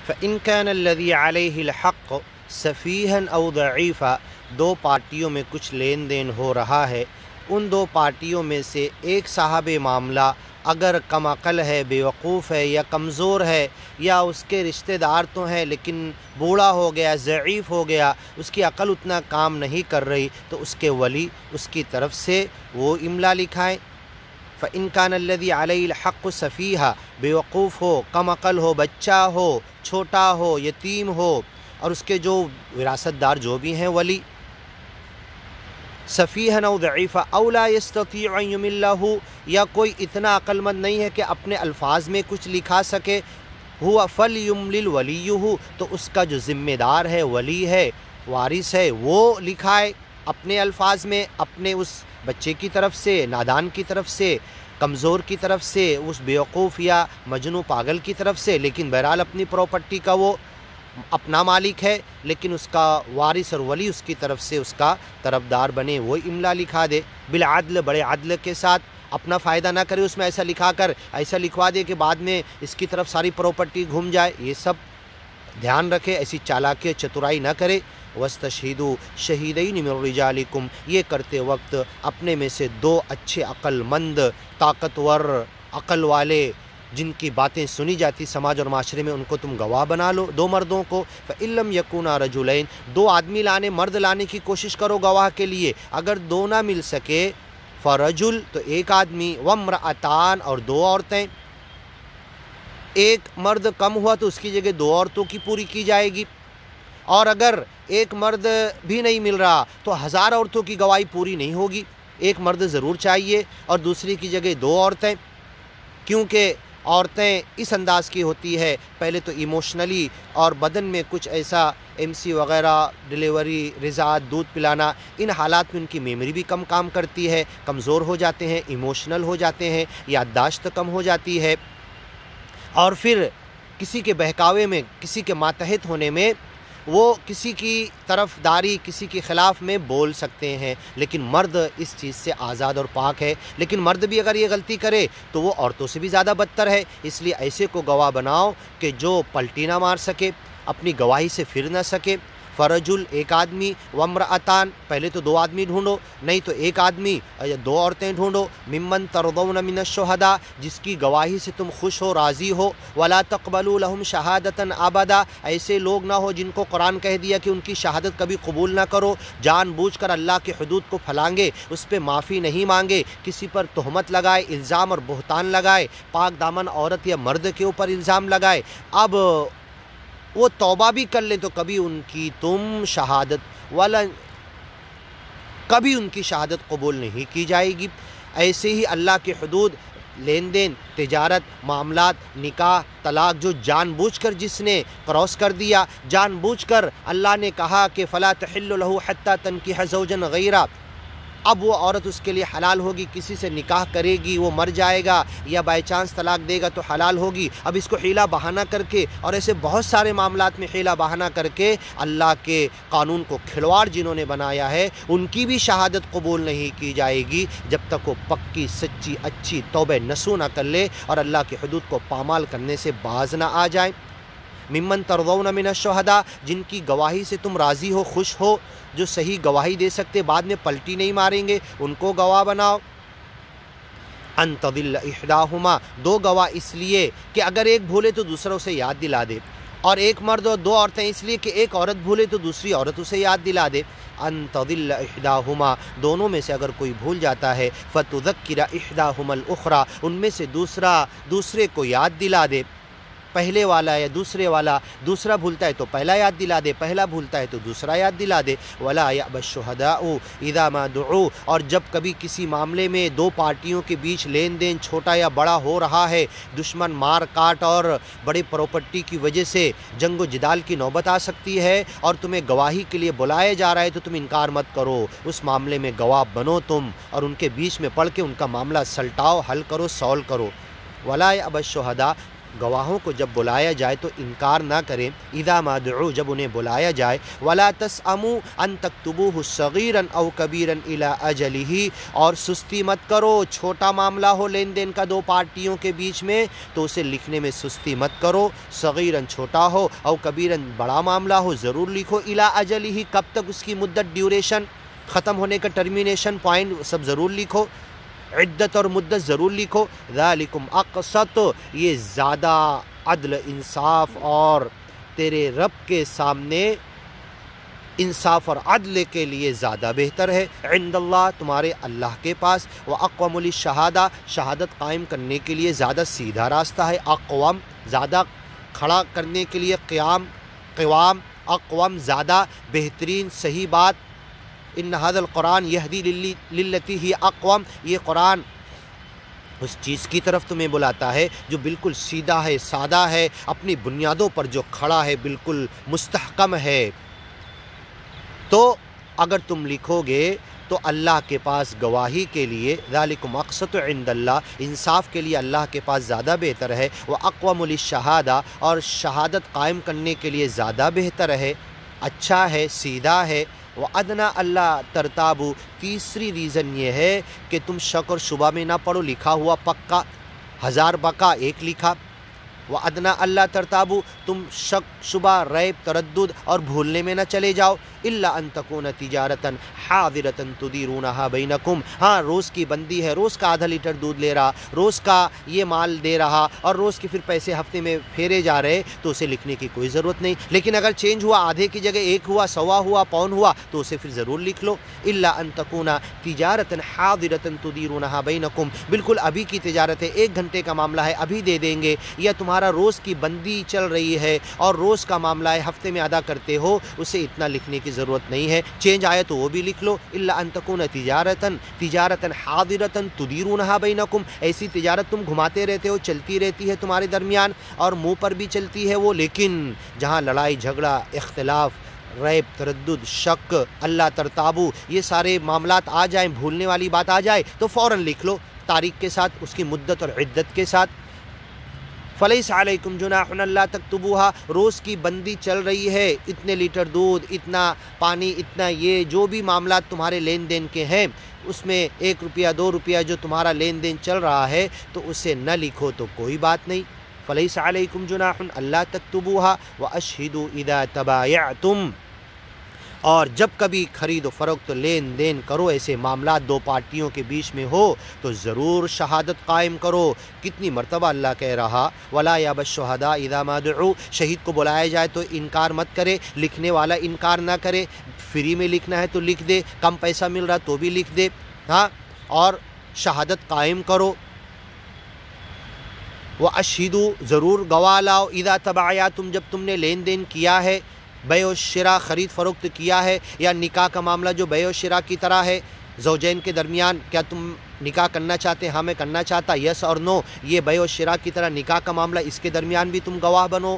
فإن كان الذي عليه الحق سفیہا او ضعیفا، دو پارٹیوں میں کچھ لین دین ہو رہا ہے، ان دو پارٹیوں میں سے ایک صاحب معاملہ اگر کم عقل ہے، بیوقوف ہے یا کمزور ہے، یا اس کے رشتہ دار تو ہیں لیکن بوڑھا ہو گیا، ضعیف ہو گیا، اس کی عقل اتنا کام نہیں کر رہی، تو اس کے ولی اس کی طرف سے وہ املا لکھائیں۔ فإن كان الذي عليه الحق سفیہا، بیوقوف ہو، کم عقل ہو، بچہ ہو، چھوٹا ہو، یتیم ہو، اور اس کے جو وراثت دار جو بھی ہیں ولی، سفیہا او ضعیفا او لا یستطیع ان یملہ، یا کوئی اتنا عقل مند نہیں ہے کہ اپنے الفاظ میں کچھ لکھا سکے، ہوا فلیملل ولیہ، تو اس کا جو ذمہ دار ہے، ولی ہے، وارث ہے، وہ لکھائے اپنے الفاظ میں، اپنے اس بچے کی طرف سے، نادان کی طرف سے، کمزور کی طرف سے، اس بیوقوف یا مجنون پاگل کی طرف سے، لیکن بہرحال اپنی پراپرٹی کا وہ اپنا مالک ہے، لیکن اس کا وارث اور ولی اس کی طرف سے اس کا طرفدار بنے، وہ املا لکھا دے، بالعدل، بڑے عدل کے ساتھ، اپنا فائدہ نہ کرے اس میں ایسا لکھا کر ایسا لکھوا دے کہ بعد میں اس کی طرف ساری پراپرٹی گھوم جائے، یہ سب دھیان رکھے، ایسی چالاکی چترائی نہ کرے۔ وَاسْتَشْهِدُوا شَهِيدَيْنِ مِن رِجَالِكُمْ، یہ کرتے وقت اپنے میں سے دو اچھے عقل مند، طاقتور عقل والے، جن کی باتیں سنی جاتی سماج اور معاشرے میں، ان کو تم گواہ بنا لو، دو مردوں کو۔ فَإِن لَمْ يَكُونَا رَجُلَيْنِ، دو آدمی لانے، مرد لانے کی کوشش کرو گواہ کے لیے، اگر دو نہ مل سکے، فَرَجُل، تو ایک آدمی، وَامْرَأَتَانِ، اور دو عورتیں، ایک مرد کم ہوا تو اس کی جگہ دو عورتوں کی پوری کی جائے گی، اور اگر ایک مرد بھی نہیں مل رہا تو 1000 عورتوں کی گواہی پوری نہیں ہوگی، ایک مرد ضرور چاہیے اور دوسری کی جگہ دو عورتیں، کیونکہ عورتیں اس انداز کی ہوتی ہے، پہلے تو ایموشنلی اور بدن میں کچھ ایسا MC وغیرہ، ڈیلیوری، رضاعت، دودھ پلانا، ان حالات میں ان کی میموری بھی کم کام کرتی ہے، کمزور ہو جاتے ہیں، ایموشنل ہو جاتے ہیں، یادداشت کم ہو جاتی ہے، اور پھر کسی کے بہکاوے میں، کسی کے ماتحت ہونے میں وہ کسی کی طرف داری، کسی کے خلاف میں بول سکتے ہیں، لیکن مرد اس چیز سے آزاد اور پاک ہے۔ لیکن مرد بھی اگر یہ غلطی کرے تو وہ عورتوں سے بھی زیادہ بدتر ہے، اس لیے ایسے کو گواہ بناؤ کہ جو پلٹی نہ مار سکے، اپنی گواہی سے پھر نہ سکے۔ فرجل، ایک آدمی، وامرأتان، پہلے تو دو آدمی ڈھونڈو، نہیں تو ایک آدمی یا دو عورتیں ڈھونڈو، ممن ترضون من الشہداء، جس کی گواہی سے تم خوش ہو، راضی ہو، ولا تقبلوا لهم شہادتا ابدا، ایسے لوگ نہ ہو جن کو قرآن کہہ دیا کہ ان کی شہادت کبھی قبول نہ کرو، جان بوجھ کر اللہ کی حدود کو پھلانگے، اس پہ معافی نہیں مانگے، کسی پر تہمت لگائے، الزام اور بہتان لگائے، پاک دامن عورت یا مرد کے اوپر الزام لگائے، اب وہ توبہ بھی کر لیں تو کبھی ان کی تم شہادت کبھی ان کی شہادت قبول نہیں کی جائے گی۔ ایسے ہی اللہ کی حدود، لین دین، تجارت، معاملات، نکاح، طلاق، جو جان بوجھ کر جس نے کراس کر دیا، جان بوجھ کر اللہ نے کہا کہ فلا تحل له حتى تنكح زوجا غیرہ، اب وہ عورت اس کے لیے حلال ہوگی، کسی سے نکاح کرے گی، وہ مر جائے گا یا بائی چانس طلاق دے گا تو حلال ہوگی، اب اس کو حیلہ بہانہ کر کے، اور ایسے بہت سارے معاملات میں حیلہ بہانہ کر کے اللہ کے قانون کو کھلواڑ جنہوں نے بنایا ہے، ان کی بھی شہادت قبول نہیں کی جائے گی جب تک وہ پکی، سچی، اچھی توبہ نصوح نہ کر لے اور اللہ کی حدود کو پامال کرنے سے باز نہ آ جائیں۔ ممن ترضون من الشہداء، جن کی گواہی سے تم راضی ہو، خوش ہو، جو صحیح گواہی دے سکتے، بعد میں پلٹی نہیں ماریں گے، ان کو گواہ بناؤ۔ ان تضل احداہما، دو گواہ اس لیے کہ اگر ایک بھولے تو دوسرا اسے یاد دلا دے، اور ایک مرد اور دو عورتیں اس لیے کہ ایک عورت بھولے تو دوسری عورت اسے یاد دلا دے۔ ان تضل احداہما، دونوں میں سے اگر کوئی بھول جاتا ہے، فتذکر احداہما الاخری، ان میں سے دوسرے کو یاد دلا دے، پہلے والا یا دوسرے والا، دوسرا بھولتا ہے تو پہلا یاد دلا دے، پہلا بھولتا ہے تو دوسرا یاد دلا دے۔ ولا یأبى الشہداء اذا ما دعوا، اور جب کبھی کسی معاملے میں دو پارٹیوں کے بیچ لین دین چھوٹا یا بڑا ہو رہا ہے، دشمن مار کاٹ اور بڑے پراپرٹی کی وجہ سے جنگ و جدال کی نوبت آ سکتی ہے، اور تمہیں گواہی کے لیے بلایا جا رہا ہے تو تم انکار مت کرو، اس معاملے میں گواہ بنو تم، اور ان کے بیچ میں پڑھ کے ان کا معاملہ سلٹاؤ، حل کرو، سولو کرو۔ ولا یأبى الشہداء، گواہوں کو جب بلایا جائے تو انکار نہ کریں، اذا ما دعوا جب انہیں بلایا جائے، ولا تسأموا ان تكتبوه صغيرا او كبيرا الى اجله، اور سستی مت کرو، چھوٹا معاملہ ہو لین دین کا دو پارٹیوں کے بیچ میں تو اسے لکھنے میں سستی مت کرو، صغیرا چھوٹا ہو او کبیرا بڑا معاملہ ہو ضرور لکھو، الى اجله کب تک اس کی مدت، ڈیوریشن، ختم ہونے کا ٹرمینیشن پوائنٹ سب ضرور لکھو، عدت اور مدت ضرور لکھو، ذالکم اقسط، یہ زیادہ عدل انصاف اور تیرے رب کے سامنے انصاف اور عدل کے لیے زیادہ بہتر ہے، عند اللہ تمہارے اللہ کے پاس، واقوم للشہادہ شہادت قائم کرنے کے لیے زیادہ سیدھا راستہ ہے، اقوام زیادہ کھڑا کرنے کے لیے قوام، اقوام زیادہ بہترین صحیح بات، ان ھذا القرآن یہدی للتی ہی اقوام، یہ قرآن اس چیز کی طرف تمہیں بلاتا ہے جو بالکل سیدھا ہے، سادہ ہے، اپنی بنیادوں پر جو کھڑا ہے، بالکل مستحکم ہے۔ تو اگر تم لکھو گے تو اللہ کے پاس گواہی کے لیے، ذالکم اقسط عند اللہ، انصاف کے لیے اللہ کے پاس زیادہ بہتر ہے، واقوم للشہادہ اور شہادت قائم کرنے کے لیے زیادہ بہتر ہے، اچھا ہے، سیدھا ہے، وَأَدْنَا اللہ ترتابو، تیسری ریزن یہ ہے کہ تم شک اور شبہ میں نہ پڑو، لکھا ہوا پکا، 1000 بکا ایک لکھا، وَأَدْنَا اللہ ترتابو، تم شک شبہ ریب تردد اور بھولنے میں نہ چلے جاؤ، إِلَّا أَن تَكُونَ تِجَارَةً حَاضِرَةً تُدِيرُونَهَا بَيْنَكُمْ، ہاں روز کی بندی ہے، روز کا آدھا لیٹر دودھ لے رہا، روز کا یہ مال دے رہا اور روز کے پھر پیسے ہفتے میں پھیرے جا رہے تو اسے لکھنے کی کوئی ضرورت نہیں، لیکن اگر چینج ہوا، آدھے کی جگہ 1 ہوا، 1.25 ہوا، پون ہوا تو اسے پھر ضرور لکھ لو، إِلَّا أَن تَكُونَ تِجَارَةً حَاضِرَةً تُدِيرُونَهَا بَيْنَكُمْ، بالکل ابھی کی تجارت ہے، 1 گھنٹے کا معاملہ ہے ابھی دے دیں گے، یا تمہارا روز کی بندی چل رہی ہے اور روز کا معاملہ ہے ہفتے میں ادا کرتے ہو، اسے اتنا لکھنے کی ضرورت نہیں ہے، چینج آئے تو وہ بھی لکھ لو، إِلَّا أَن تَكُونَ تِجَارَةً حَاضِرَةً تُدِيرُونَهَا بَيْنَكُمْ، ایسی تجارت تم گھماتے رہتے ہو، چلتی رہتی ہے تمہارے درمیان اور منہ پر بھی چلتی ہے وہ، لیکن جہاں لڑائی جھگڑا اختلاف ریب تردد شک اللہ ترتابو یہ سارے معاملات آ جائیں، بھولنے والی بات آ جائے تو فوراً لکھ لو تاریخ کے ساتھ، اس کی مدت اور عدت کے ساتھ، فلیس علیکم جناح اللہ تکتبوها، روز کی بندی چل رہی ہے، اتنے لیٹر دودھ، اتنا پانی، اتنا یہ جو بھی معاملات تمہارے لین دین کے ہیں، اس میں 1 روپیہ 2 روپیہ جو تمہارا لین دین چل رہا ہے تو اسے نہ لکھو تو کوئی بات نہیں، فلیس علیکم جناح اللہ تکتبوها واشہدوا اذا تبایعتم، اور جب کبھی خرید و فروخت لین دین کرو، ایسے معاملات 2 پارٹیوں کے بیچ میں ہو تو ضرور شہادت قائم کرو، کتنی مرتبہ اللہ کہہ رہا، ولا یاب الشہداء اذا ما دعوا، شہید کو بلایا جائے تو انکار مت کرے، لکھنے والا انکار نہ کرے، فری میں لکھنا ہے تو لکھ دے، کم پیسہ مل رہا تو بھی لکھ دے، ہاں، اور شہادت قائم کرو، وَأَشْهِدُوا ضرور گواہ لاؤ، اذا تبایعتم جب تم نے لین دین کیا ہے، بیع و شراء خرید فروخت کیا ہے، یا نکاح کا معاملہ جو بیع و شراء کی طرح ہے، زوجین کے درمیان، کیا تم نکاح کرنا چاہتے ہیں؟ ہاں میں کرنا چاہتا، یس اور نو، یہ بیع و شراء کی طرح نکاح کا معاملہ، اس کے درمیان بھی تم گواہ بنو،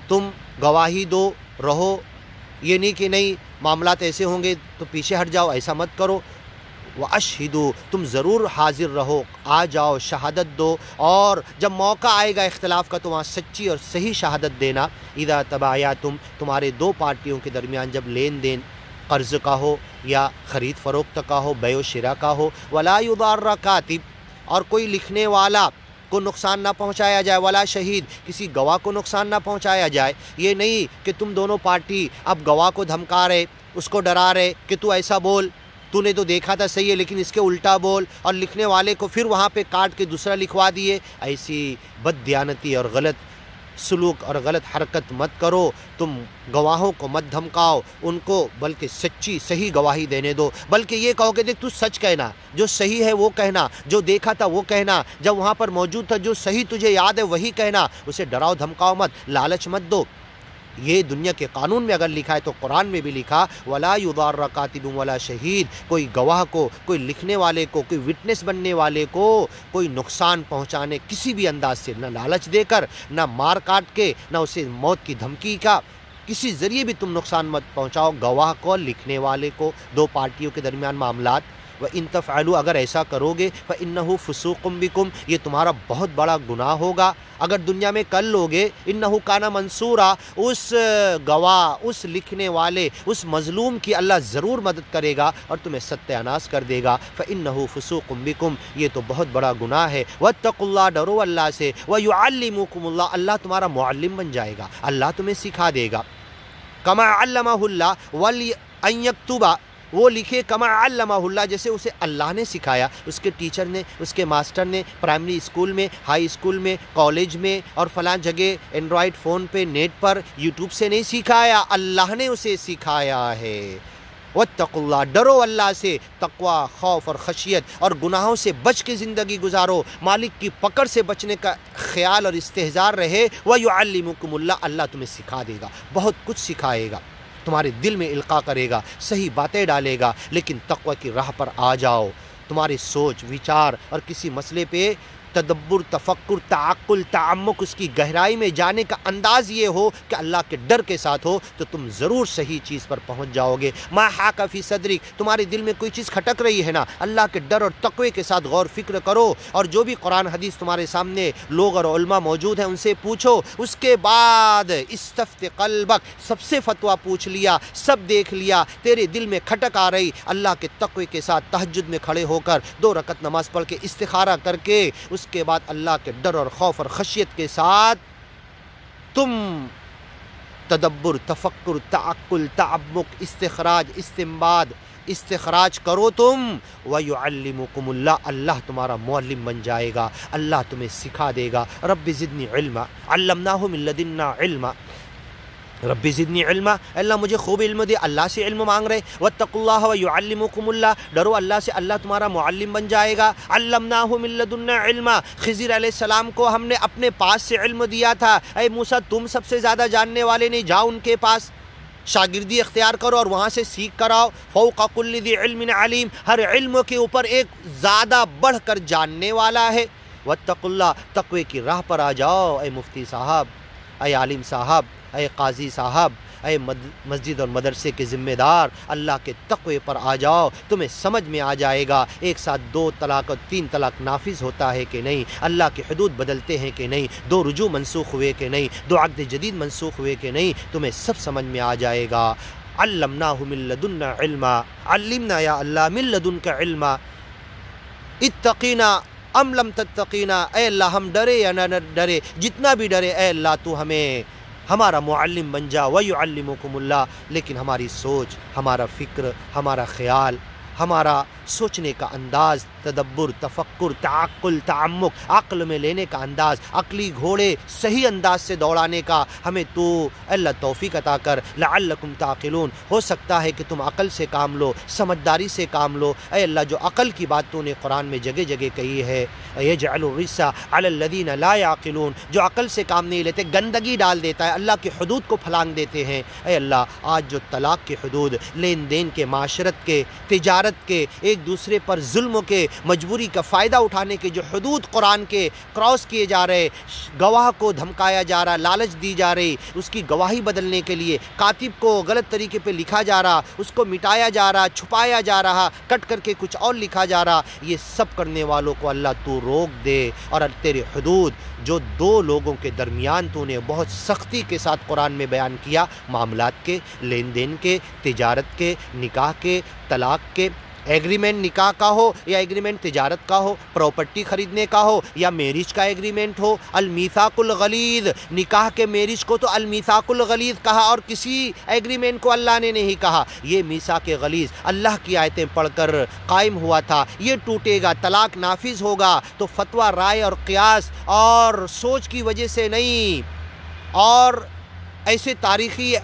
تم گواہی دو، رہو، یہ نہیں کہ نہیں معاملات ایسے ہوں گے تو پیچھے ہٹ جاؤ، ایسا مت کرو، وَأَشْهِدُوا تم ضرور حاضر رہو، آ جاؤ، شہادت دو، اور جب موقع آئے گا اختلاف کا تو وہاں سچی اور صحیح شہادت دینا، اذا تبایعتم تمہارے 2 پارٹیوں کے درمیان جب لین دین قرض کا ہو یا خرید فروخت کا ہو، بیع و شراء کا ہو، ولا یضار کاتب، اور کوئی لکھنے والا کو نقصان نہ پہنچایا جائے، ولا شہید کسی گواہ کو نقصان نہ پہنچایا جائے، یہ نہیں کہ تم دونوں پارٹی اب گواہ کو دھمکا رہے، اس کو ڈرا رہے کہ تو ایسا بول، تو نے تو دیکھا تھا صحیح ہے لیکن اس کے الٹا بول، اور لکھنے والے کو پھر وہاں پہ کاٹ کے دوسرا لکھوا دیے، ایسی بد دیانتی اور غلط سلوک اور غلط حرکت مت کرو، تم گواہوں کو مت دھمکاؤ ان کو، بلکہ سچی صحیح گواہی دینے دو، بلکہ یہ کہو کہ دیکھ تو سچ کہنا، جو صحیح ہے وہ کہنا، جو دیکھا تھا وہ کہنا، جب وہاں پر موجود تھا جو صحیح تجھے یاد ہے وہی کہنا، اسے ڈراؤ دھمکاؤ مت، لالچ مت دو۔ یہ دنیا کے قانون میں اگر لکھا ہے تو قرآن میں بھی لکھا، ولا یضار کاتب ولا شہید، کوئی گواہ کو، کوئی لکھنے والے کو، کوئی وٹنس بننے والے کو کوئی نقصان پہنچانے کسی بھی انداز سے، نہ لالچ دے کر، نہ مار کاٹ کے، نہ اسے موت کی دھمکی کا، کسی ذریعے بھی تم نقصان مت پہنچاؤ گواہ کو، لکھنے والے کو، 2 پارٹیوں کے درمیان معاملات وَإِن تَفْعَلُوا اگر ایسا کرو گے فَإِنَّهُ فُسُوقٌ بِكُمْ یہ تمہارا بہت بڑا گناہ ہوگا اگر دنیا میں کر لوگے. إِنَّهُ كَانَ مَنْصُورًا اس گواہ، اس لکھنے والے، اس مظلوم کی اللہ ضرور مدد کرے گا اور تمہیں ستیہ ناش کر دے گا. فَإِنَّهُ فُسُوقٌ بِكُمْ یہ تو بہت بڑا گناہ ہے. وَاتَّقُوا اللَّهَ ڈرو اللہ سے. وَيُعَلِّمُكُمُ اللَّهُ اللہ تمہارا معلم بن جائے گا، اللہ تمہیں سکھا دے گا. کما علمہ اللہ وَلْأَنْ يَكْتُبَ وہ لکھے کما علمہ اللہ جیسے اسے اللہ نے سکھایا، اس کے ٹیچر نے، اس کے ماسٹر نے، پرائمری اسکول میں، ہائی اسکول میں، کالج میں اور فلاں جگہ اینڈرائڈ فون پہ، نیٹ پر، یوٹیوب سے نہیں سکھایا، اللہ نے اسے سکھایا ہے. واتقوا اللہ ڈرو اللہ سے. تقوی، خوف اور خشیت اور گناہوں سے بچ کے زندگی گزارو، مالک کی پکڑ سے بچنے کا خیال اور استحضار رہے. وَيُعَلِّمُكُمُ اللہ اللہ تمہیں سکھا دے گا، بہت کچھ سکھائے گا، تمہارے دل میں القاء کرے گا، صحیح باتیں ڈالے گا. لیکن تقوی کی راہ پر آ جاؤ، تمہاری سوچ، وچار اور کسی مسئلے پہ تدبر، تفکر، تعقل، تعمق، اس کی گہرائی میں جانے کا انداز یہ ہو کہ اللہ کے ڈر کے ساتھ ہو تو تم ضرور صحیح چیز پر پہنچ جاؤ گے. ما حاک فی صدرک تمہارے دل میں کوئی چیز کھٹک رہی ہے نا، اللہ کے ڈر اور تقوی کے ساتھ غور فکر کرو، اور جو بھی قرآن حدیث تمہارے سامنے لوگ اور علماء موجود ہیں ان سے پوچھو. اس کے بعد استفت قلبک سب سے فتویٰ پوچھ لیا، سب دیکھ لیا، تیرے دل میں کھٹک آ رہی، اللہ کے تقوی کے ساتھ تہجد میں کھڑے ہو کر 2 رکعت نماز پڑھ کے استخارہ کر کے اس کے بعد اللہ کے ڈر اور خوف اور خشیت کے ساتھ تم تدبر، تفکر، تعقل، تعمق، استخراج، استخراج کرو تم. وَيُعَلِّمُكُمُ اللَّهُ اللہ تمہارا معلم بن جائے گا، اللہ تمہیں سکھا دے گا. رب زدنی علما علمناہ من لدنا علما رب زدنی علما اللہ مجھے خوب علم دے، اللہ سے علم مانگ رہے. واتقوا اللہ ویعلمکم اللہ ڈرو اللہ سے، اللہ تمہارا معلم بن جائے گا. علمناہ من لدنا علما خضر علیہ السلام کو ہم نے اپنے پاس سے علم دیا تھا. اے موسیٰ تم سب سے زیادہ جاننے والے نہیں، جاؤ ان کے پاس شاگردی اختیار کرو اور وہاں سے سیکھ کر آؤ. فوق کل ذی علم علیم ہر علم کے اوپر ایک زیادہ بڑھ کر جاننے والا ہے. واتقوا اللہ تقوی کی راہ پر آ جاؤ. اے مفتی صاحب، اے عالم صاحب، اے قاضی صاحب، اے مسجد اور مدرسے کے ذمہ دار، اللہ کے تقوی پر آ جاؤ. تمہیں سمجھ میں آ جائے گا ایک ساتھ 2 طلاق اور 3 طلاق نافذ ہوتا ہے کہ نہیں، اللہ کے حدود بدلتے ہیں کہ نہیں، 2 رجوع منسوخ ہوئے کہ نہیں، 2 عقد جدید منسوخ ہوئے کہ نہیں، تمہیں سب سمجھ میں آ جائے گا. علمناہ من لدنا علما علمنا یا اللہ من لدنک علما. اتقینا ام لم تتقینا اے اللہ ہم ڈرے یا نہ ڈرے، جتنا بھی ڈرے اے اللہ تو ہمیں ہمارا معلم بن جا. وَيُعَلِّمُكُمُ اللَّهُ لیکن ہماری سوچ، ہمارا فکر، ہمارا خیال، ہمارا سوچنے کا انداز، تدبر، تفکر، تعقل، تعمق، عقل میں لینے کا انداز، عقلی گھوڑے صحیح انداز سے دوڑانے کا ہمیں تو اللہ توفیق عطا کر. لعلکم تعقلون ہو سکتا ہے کہ تم عقل سے کام لو، سمجھداری سے کام لو. اے اللہ جو عقل کی بات تو نے قرآن میں جگہ جگہ کہی ہے، یجعل الرجس علی الذین لا یعقلون جو عقل سے کام نہیں لیتے گندگی ڈال دیتا ہے، اللہ کی حدود کو پھلانگ دیتے ہیں. اے اللہ آج جو طلاق کی حدود، لین دین کے، معاشرت کے، تجارت کے، ایک دوسرے پر ظلم کے، مجبوری کا فائدہ اٹھانے کے جو حدود قرآن کے کراس کیے جا رہے، گواہ کو دھمکایا جا رہا، لالچ دی جا رہی، اس کی گواہی بدلنے کے لیے کاتب کو غلط طریقے پہ لکھا جا رہا، اس کو مٹایا جا رہا، چھپایا جا رہا، کٹ کر کے کچھ اور لکھا جا رہا، یہ سب کرنے والوں کو اللہ تو روک دے. اور تیرے حدود جو 2 لوگوں کے درمیان تو نے بہت سختی کے ساتھ قرآن میں بیان کیا، معاملات کے، لین دین کے، تجارت کے، نکاح کے، طلاق کے، ایگریمنٹ نکاح کا ہو یا ایگریمنٹ تجارت کا ہو، پراپرٹی خریدنے کا ہو یا میرج کا ایگریمنٹ ہو. المیثاق الغلیظ نکاح کے میرج کو تو المیثاق الغلیظ کہا اور کسی ایگریمنٹ کو اللہ نے نہیں کہا. یہ میثاق غلیظ اللہ کی آیتیں پڑھ کر قائم ہوا تھا، یہ ٹوٹے گا، طلاق نافذ ہوگا تو فتویٰ، رائے اور قیاس اور سوچ کی وجہ سے نہیں، اور ایسے تاریخی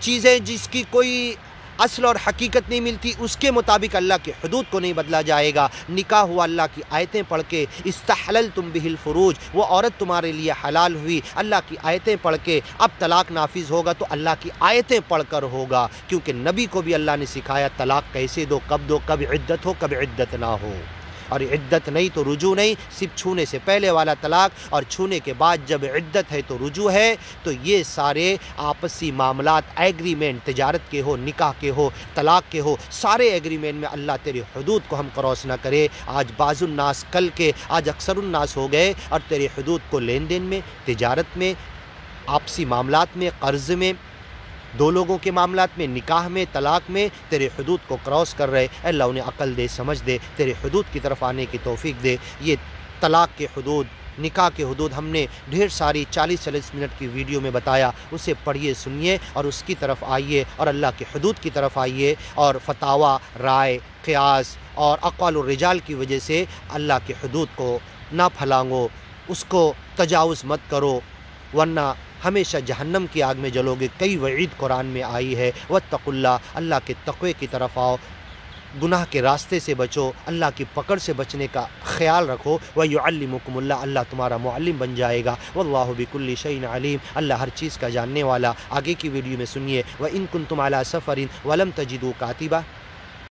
چیزیں جس کی کوئی اصل اور حقیقت نہیں ملتی اس کے مطابق اللہ کی حدود کو نہیں بدلا جائے گا. نکاح ہوا اللہ کی آیتیں پڑھ کے، استحللتم بہ الفروج وہ عورت تمہارے لیے حلال ہوئی اللہ کی آیتیں پڑھ کے. اب طلاق نافذ ہوگا تو اللہ کی آیتیں پڑھ کر ہوگا، کیونکہ نبی کو بھی اللہ نے سکھایا طلاق کیسے دو، کب عدت ہو کب عدت نہ ہو. اور عدت نہیں تو رجوع نہیں، صرف چھونے سے پہلے والا طلاق اور چھونے کے بعد جب عدت ہے تو رجوع ہے۔ تو یہ سارے آپسی معاملات، ایگریمنٹ، تجارت کے ہو، نکاح کے ہو، طلاق کے ہو، سارے ایگریمنٹ میں اللہ تیری حدود کو ہم کراس نہ کرے۔ آج بعض الناس کل کے آج اکثر الناس ہو گئے اور تیری حدود کو لین دین میں، تجارت میں، آپسی معاملات میں، قرض میں، دو لوگوں کے معاملات میں، نکاح میں، طلاق میں تیرے حدود کو کراس کر رہے۔ اللہ انہیں عقل دے، سمجھ دے، تیرے حدود کی طرف آنے کی توفیق دے۔ یہ طلاق کے حدود، نکاح کے حدود ہم نے ڈھیر ساری 40-40 منٹ کی ویڈیو میں بتایا، اسے پڑھیے، سنیے اور اس کی طرف آئیے اور اللہ کے حدود کی طرف آئیے، اور فتاوی، رائے، قیاس اور اقوال الرجال کی وجہ سے اللہ کے حدود کو نہ پھلانگو، اس کو تجاوز مت کرو، ورنہ ہمیشہ جہنم کی آگ میں جلو گے۔ کئی وعید قرآن میں آئی ہے، واتقوا اللہ، اللہ کے تقوی کی طرف آؤ، گناہ کے راستے سے بچو، اللہ کی پکڑ سے بچنے کا خیال رکھو۔ وَيُعَلِّمُكُمُ اللَّهُ، اللہ تمہارا معلم بن جائے گا۔ وَاللَّهُ بِكُلِّ شَيْءٍ عَلِيمٌ، اللہ ہر چیز کا جاننے والا۔ آگے کی ویڈیو میں سنیے، وَإِن كُنتُمْ عَلَى سَفَرٍ وَلَمْ تَجِدُوا كَاتِبًا